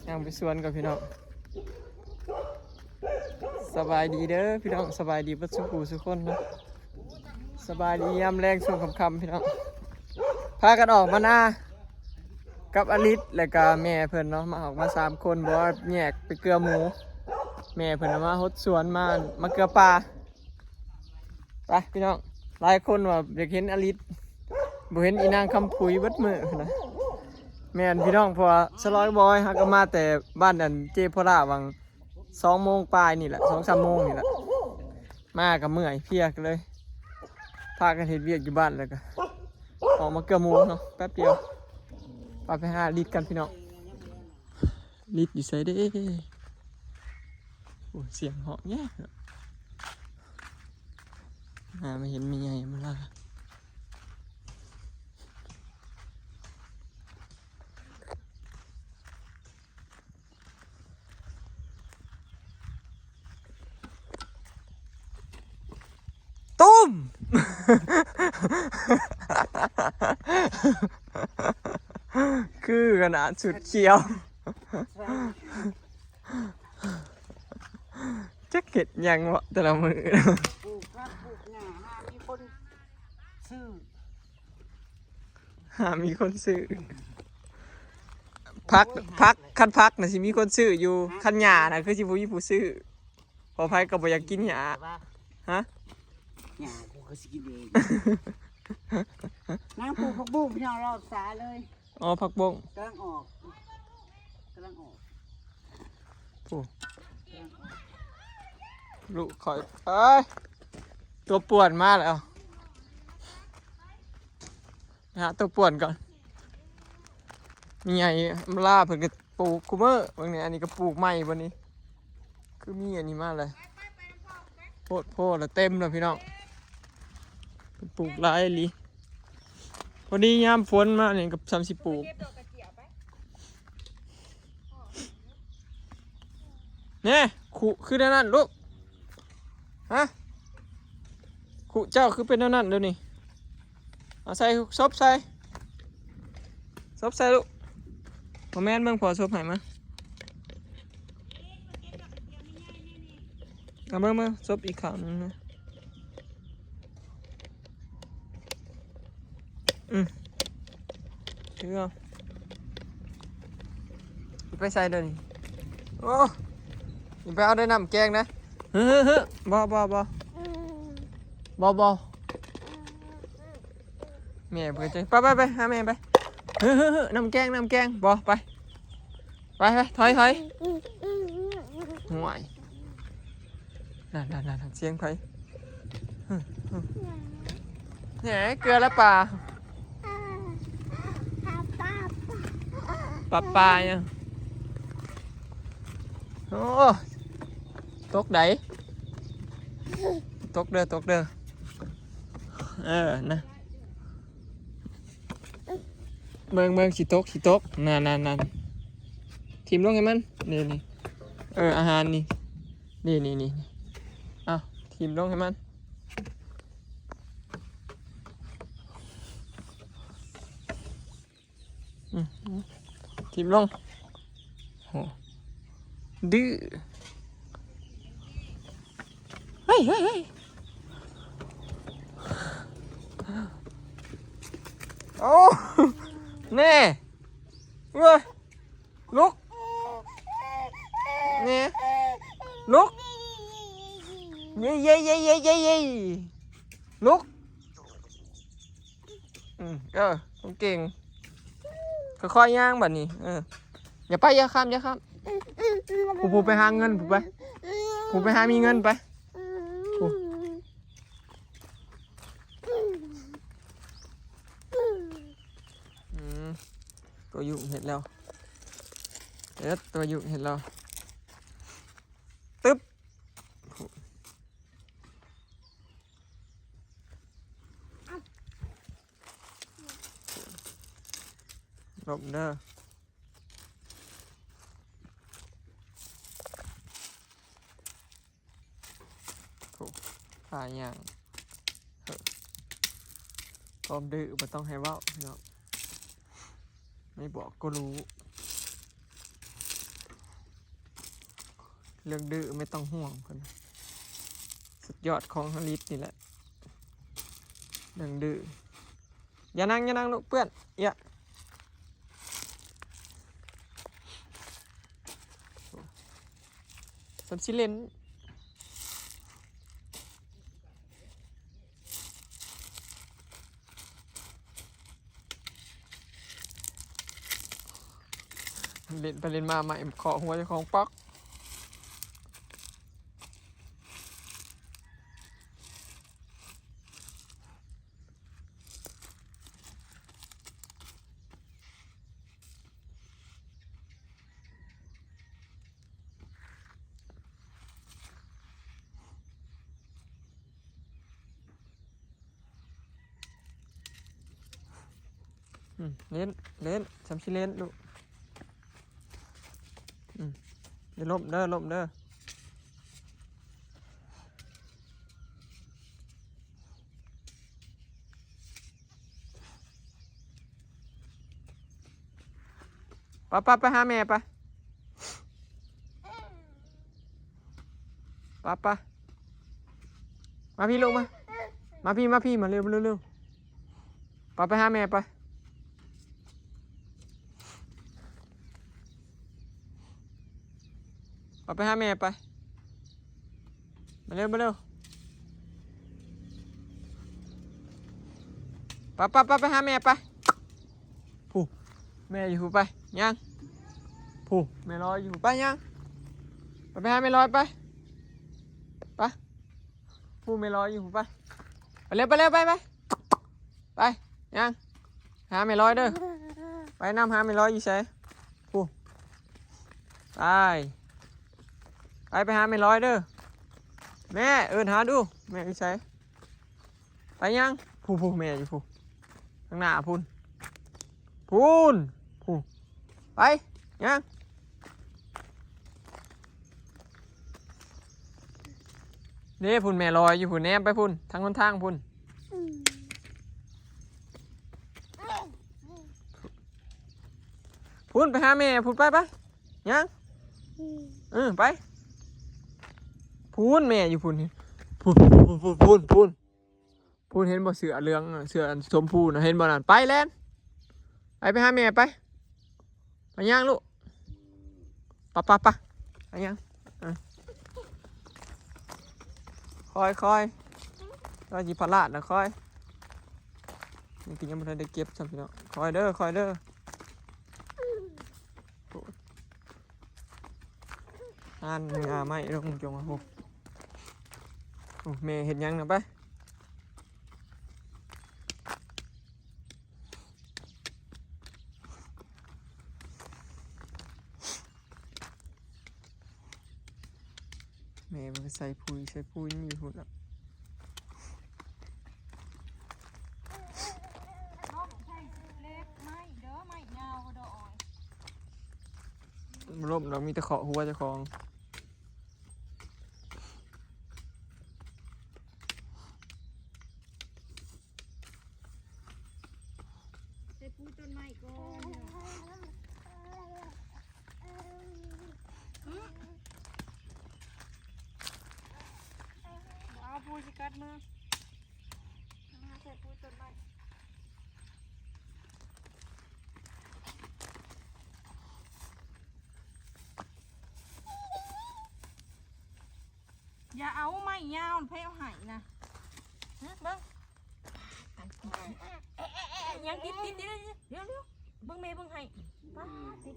ย่างไปสวนกับพี่น้องสบายดีเด้อพี่น้องสบายดีปัจจุบันทุกคนนะสบายดียามแรงช่วงค่ำๆพี่น้องพากันออกมาหน้ากับอลิศและก็แม่เพิ่นเนาะมาออกมา3 คนบอกว่าแยกไปเกลือหมูแม่เพิ่นมาฮดสวนมาเกลือปลาไปพี่น้องหลายคนว่าอยากเห็นอลิศบ่เห็นอีนางคำพุยเบิดมื้อนะแม่นพี่น้องเพราะว่าสลอยบอยฮักก็มาแต่บ้านอันเจพราวัง2 โมงปลายนี่แหละ2-3 โมงนี่แหละมากับเมื่อยเพลียกันเลยพากันเฮ็ดเวียกอยู่บ้านแล้วก็ออกมาเกลือหมูเนาะแป๊บเดียวไปหาลิดกันพี่น้องลิดอยู่ไสเด้โอ้เสียงเหาะแย่ไม่เห็นมีใหญ่มาละตุ้ม คือขนาดสุดเขียวจะเก็ดยังวะแต่ละมือปลูกผักปลูกหญ้ามีคนซื้อมีคนซื้อพักคันพักนะสิมีคนซื้ออยู่คันหญ้านะคือสิบุยผู้ซื้อพอไผก็บ่อยากกินหญ้าฮะหญ้ากูก็สิกินเองน้ำปลูกผักบุ้งพี่น้องรอบสาเลยอ๋อผักบงกำลังออกโอ้ลูกคอยเอ้ยตัวป่วนมากแล้วนะฮะตัวป่วนก่อนมีไงมล่าเพิ่งจะปลูกคูเมอร์บางเนี่ยอันนี้ก็ปลูกใหม่วันนี้คือมีอันนี้มากเลยโพดแล้วเต็มเลยพี่น้องปลูกหลายลีพอดียามฝนมาเนี่ยกับ30 ปลูกเนี่ยขู่คือด้านนั้นลูกฮะขู่เจ้าคือเป็นด้านนั้นเดี๋ยวนี้เอาใส่ซบใส่ลูกพ่อแม่เบิ่งพอซบให้มาเอาเบิ่งซบอีกข้างนึงนะถือเอาไปใส่เดี๋ยวนี้โอ้ยไปเอาได้น้ำแกงนะเฮ้ยบ่แม่เปิดใจไปหาแม่ไปเฮ้ยน้ำแกงบ่ไปถอยห่วยนั่นเสียงไผเนี่ยเกลือแล้วปลาเนี่ยโอ้ตกไหนตกเด้อนะเมืองสิตกนั่นทีมลงให้มันนี่อาหารนี่เอาทีมลงให้มันทีมลงโหดื้อเฮ้ยโอ้แน่เว้ยลุกเนี่ยลุกเย้ลุกต้องเก่งค่อยๆย่างแบบนี้อย่าข้ามผู้ไปหาเงินผู้ไปหามีเงินไปตัวยุ่งเห็นแล้วตัวยุ่งเห็นแล้วตึ๊บหลบเด้อหาอย่างความดื้อมันต้องให้เว้าเนาะไม่บอกก็รู้ เรื่องดื้อไม่ต้องห่วงคนสุดยอดของฮาริสนี่แหละเรื่องดื้ออย่านั่งลูกเพื่อนอย่าสับซิเลนเล่นไปเล่นมาใหม่ขอหัวเจ้าของป๊อกเล่นสับซิเลนลูกเดี๋ยวล่มเด้อไปหาแม่ไปมาพี่ลูกมาพี่มาเร็วไปหาแม่ไปไปหาแม่ไปมาเร็วไปหาแม่ไปผู้แม่อยู่ไปยังผู้แม่รออยู่ไปยังไปหาแม่รอไปผู้แม่รออยู่ไปเร็วไปยังหาแม่รอเด้อไปน้ำหาแม่รออยู่ใช่ผู้ไปหาแม่รอเด้อแม่หาดูแม่อยู่ใช่ไปยังผู้แม่อยู่ผู้ข้างหน้าพูนไปยังนี่พูนแม่ลอยอยู่พูนแนมไปพูนทางคนทางพูนไปหาแม่พูนไปยังไปพูนแม่อยู่พูนพูนเห็นบ่เสือเหลืองเสือชมพูนะเห็นบ่นั่นไปแลนไปหาแม่ไปยังลูกไปยังคอยเราจีพลาดนะคอยนี่กินยังไม่ได้เก็บสักทีเนาะคอยเด้อมือไม่ลงจงโอ้แม่เห็นยังนะไปแม่มันใส่ปุ๋ยนี่อยู่หุ่นแล้วร่มเรามีแต่เคาะหัวเจ้าของใส่ปูต้นไม้ก่อนเอาปูสิกัดมือใส่ปูต้นไม้อย่าเอาไม้ยาวเพ่เอาหายนะเบิ้งยังติดเร็วเบิ้งเมย์เบิ้งให้ป้าติด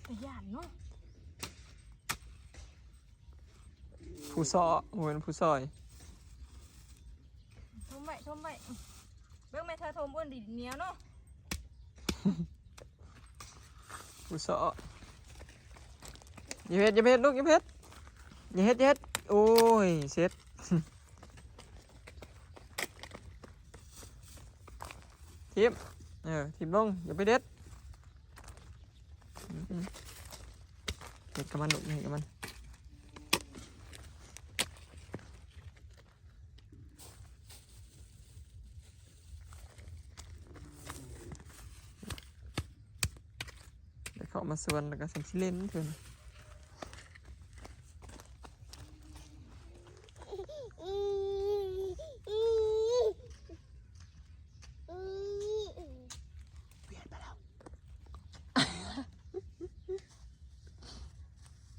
แต่ย่านเนาะ ผู้ซอเหมือนผู้ซอย ทมไว้เบิ้งแม่เธอทมอ้วนดิเหนียวเนาะ ผู้ซออย่าเฮ็ดลูกอย่าเฮ็ดโอ้ยเสร็จทิมทิมลงอย่าไปเด็ดเด็ดกับมันลูกเด็ดกับมันเด็ดกับ เขามาสวนแล้วก็สัมชิเล่นเถอะ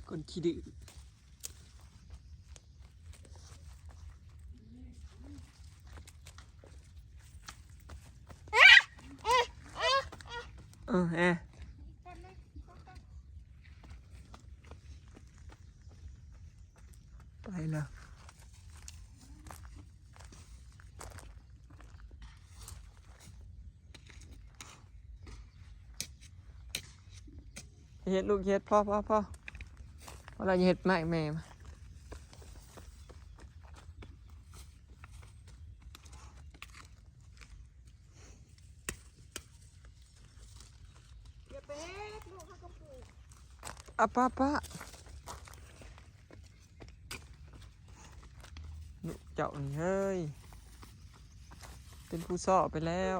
คนขี้ดื้อไปแล้วเฮ็ดลูกเฮ็ดพ่อเวลาเฮ็ดไม้แม่มาป้าลูกเจ้านี่เฮ้ยเป็นผู้ซ่อไปแล้ว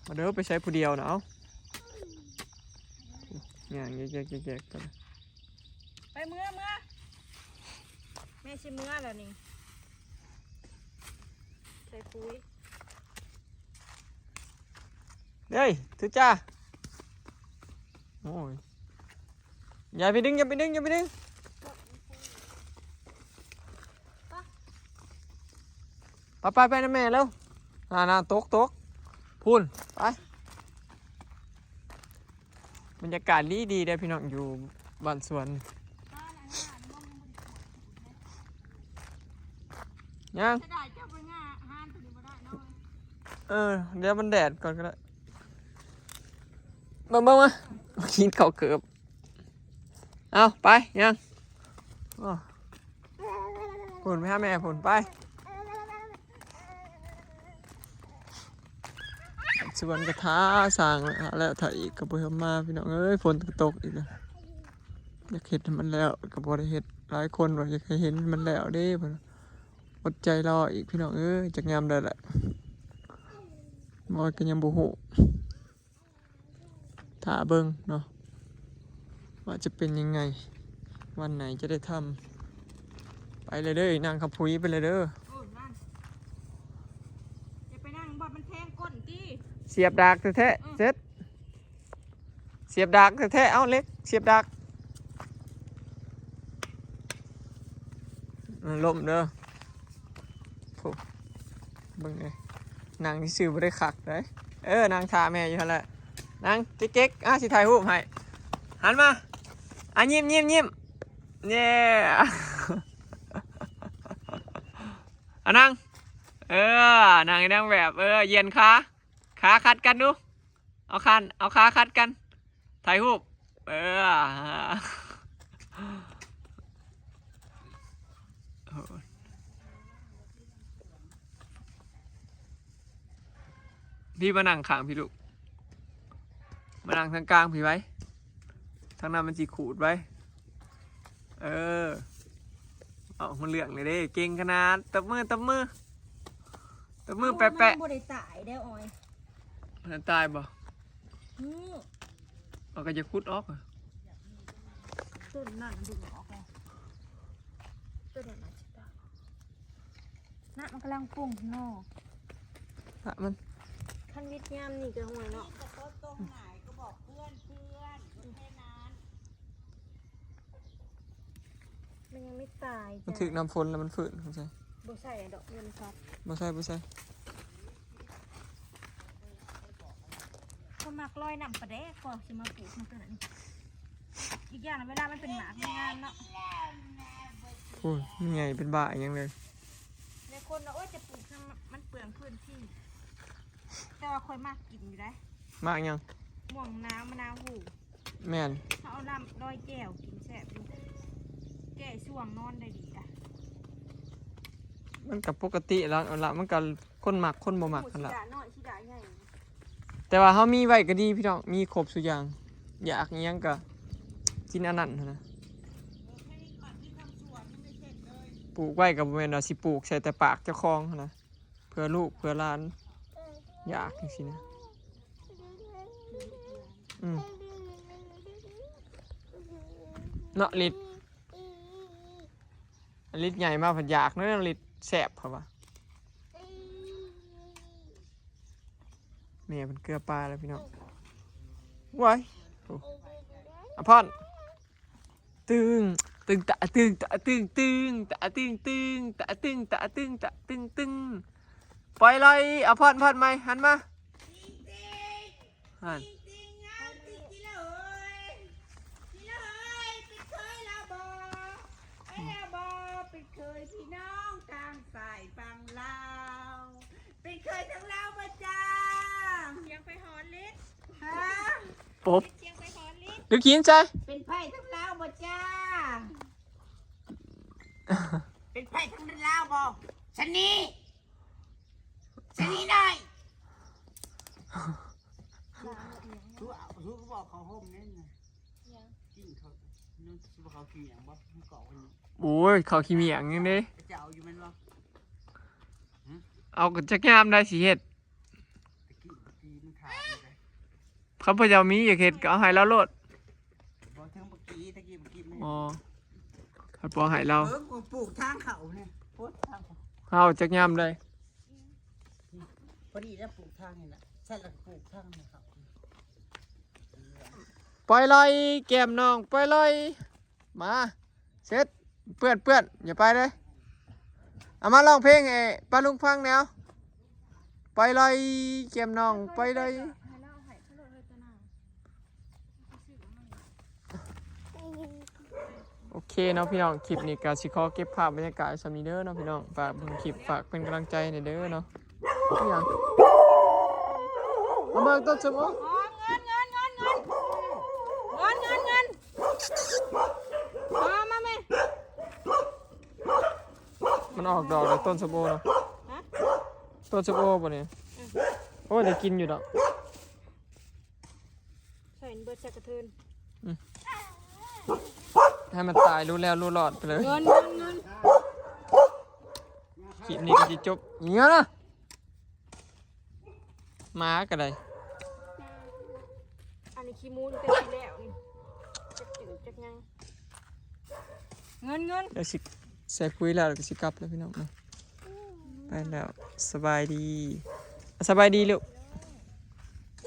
มาเด้อไปใช้ผู้เดียวนะเอาอย่างแยกๆกัน ไปเมื่อแม่ชิเมื่อแล้วนี่ใส่ปุ๋ย เฮ้ยทุจ้าโอ้ยอย่าไปดึงไปนะแม่แล้วน่าตกพูนไปบรรยากาศดีได้พี่น้องอยู่บ้านสวนยังเดี๋ยวมันแดดก่อนก็ได้เบิ่งมากินข้าวเกือบเอาไปยังผุนไปหาแม่ผุนไปสวนกระทะสร้างแล้วถ่ายอีกกระเบื้องมาพี่น้องเอ้ยฝนตกอีกแล้วอยากเห็นมันแล้วกระบอกได้เห็นหลายคนว่าอยากให้เห็นมันแล้วเด้เพิ่นอดใจรออีกพี่น้องเอ้ยจักงามได้แหละมอยก็ยังบ่ฮู้ถ้าเบิ่งเนาะว่าจะเป็นยังไงวันไหนจะได้ทำไปเลยเด้อนางขับพุยไปเลยเด้อ โอ้นั่นอย่าไปนั่งบ่มันแทงก้นตี้ เสียบดากแท้ๆเสร็จเสียบดากแท้ๆเอาเล็กเสียบดากล่มเด้อโถ่เบิ่งเลยนางที่ซื้อบ่ได้คักเลยนางทาแม่อยู่หั่นแหละนางเก๊กๆสิถ่ายรูปให้หันมายิ้มเนี่ยนางนางไอ้นางแบบเย็นขาคัดกันดูเอาขาคัดกันถ่ายรูปพี่มานั่งข้างพี่ลูกมานั่งทางกลางพี่ไว้ทางนั้นมันจีขูดไว้เอามันเหลืองเลยเด้เก่งขนาดตบมือแปะมันบ่ได้ตายได้ออย มันตายบ่เอาก็จะคุดออกต้นนั่นดึงออกแล้วต้นนั่นน่ะตายน่ะมันกำลังปุ่งนอกมันขั้นวิทยามนี่ก็ห่วยเนาะตรงไหนก็บอกเพื่อนแค่นั้น มันยังไม่ตายมันถึกน้ำฝนแล้วมันฝืนเข้าใจบ่ใส่ดอกเงินครับบ่ใส่คนมักลอยน้ำปลาแดกก่อนสิมาปลูกมันขนาดนี้อีกอย่างเวลามันเป็นหมากงานเนาะโอ้ยมันไงเป็นบ้าอย่างเลยในคนเราจะปลูกมันเปลืองพื้นที่แต่ว่าค่อยมากกินอยู่ได้มากยังม่วงน้ำมะนาวหูแม่นเขาเอาน้ำลอยแก้วกินแซ่บดูแก้ช่วงนอนได้ดีอ่ะมันกับปกติแล้วละมันกับคนหมักคนบ่หมักกันละใ แต่ว่าเขามีไว้ก็ดีพี่น้องมีครบสุอย่างอยากยังก็กินอันนั้นนะปลูกไว้กับแม่นว่าสิปลูกใส่แต่ปากเจ้าของนะเพื่อลูกเพื่อหลานอยากจริงๆนะ เนาะลิดลิดใหญ่มากผัดอยากเนาะลิดแสบเขาปะแม่เป็นเกลือปลาแล้วพี่น้องว้ายอภรตึงตึงตะตึงตะตึงตึงตะตึงตึงตะตึงตะตึงตะตึงตึงปล่อยเลยอภรพอดไหมหันมาหัน เป็นเคยพี่น้องกลางสายฟังลาวเป็นเคยทั้งลาวประจา เสียงไปหอนลิศ ฮะ ปุ๊บ เสียงไปหอนลิศ ดูขีนใจ เป็นไผ่ทั้งลาวประจาเป็นไผ่ทั้งลาวบ่ชะนีหน่อยรู้ก็บอกเขาห่มนั่นนะกินเขานึกว่าเขาขี้อย่างบ่มันเกาะวันนี้ โอ้ยเขาขี้เมียงยังเด้ จะเอาอยู่มันบ่ เอาจักยามได้สิเฮ็ด ตะกี้มันขาดเลย เขาพยายามมีอยากเฮ็ดก็เอาให้เราโลด บอกถึงเมื่อกี้ตะกี้มัน อ๋อเขาบอกให้เรา กูปลูกทางเขาเนี่ยโพดทางเขา เอาจักยามได้ พอดีแล้วปลูกทางนี่แหละใช่แล้วปลูกทางนี่เขา ปล่อยเลยแก้มน้องปล่อยเลยมาเสร็จเปื้อนอย่าไปเลยเอามาร้องเพลงไอ้ป้าลุงฟังแนวปล่อยเลยแก้มน้องปล่อยเลย ให้เราให้เขาโดนเลยตัวหน้า โอเคเนาะพี่น้องคลิปนี้ก็สิขอเก็บภาพบรรยากาศสำนี้เด้อเนาะพี่น้องฝากเบิ่งคลิปฝากเป็นกำลังใจในอยเด้อเนาะนี่หยังเอามาต้นสมอ อ๋อเงินอ๋อมาแม่ มันออกดอกแล้วต้นสมโอเนาะ ฮะ ต้นสมโอป่ะเนี่ยโอ้ยได้กินอยู่ดอก ใส่เบิร์ดจากกระเทือน ให้มันตายรู้แล้วรู้รอดไปเลย เงิน คลิปนี้ก็จะจบอย่างเงี้ยนะม้าก็ได้ อันนี้ขี้มูนเป็นที่แล้วนี่จะจืดจะยังเงิน เดี๋ยวสิใส่คุยแล้วเดี๋ยวก็สิกลับแล้วพี่น้องเนาะไปแล้วสบายดีสบายดีลูก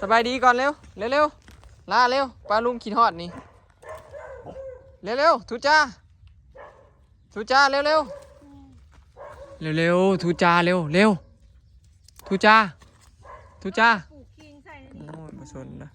สบายดีก่อนเร็วลาเร็วปลาลุงขีดฮอดนี่เร็วทุจ้าเร็วทุจ้าเร็วทุจ้า ปลูกคิงใส่ใน โอ้ นี่ ยผสมนะ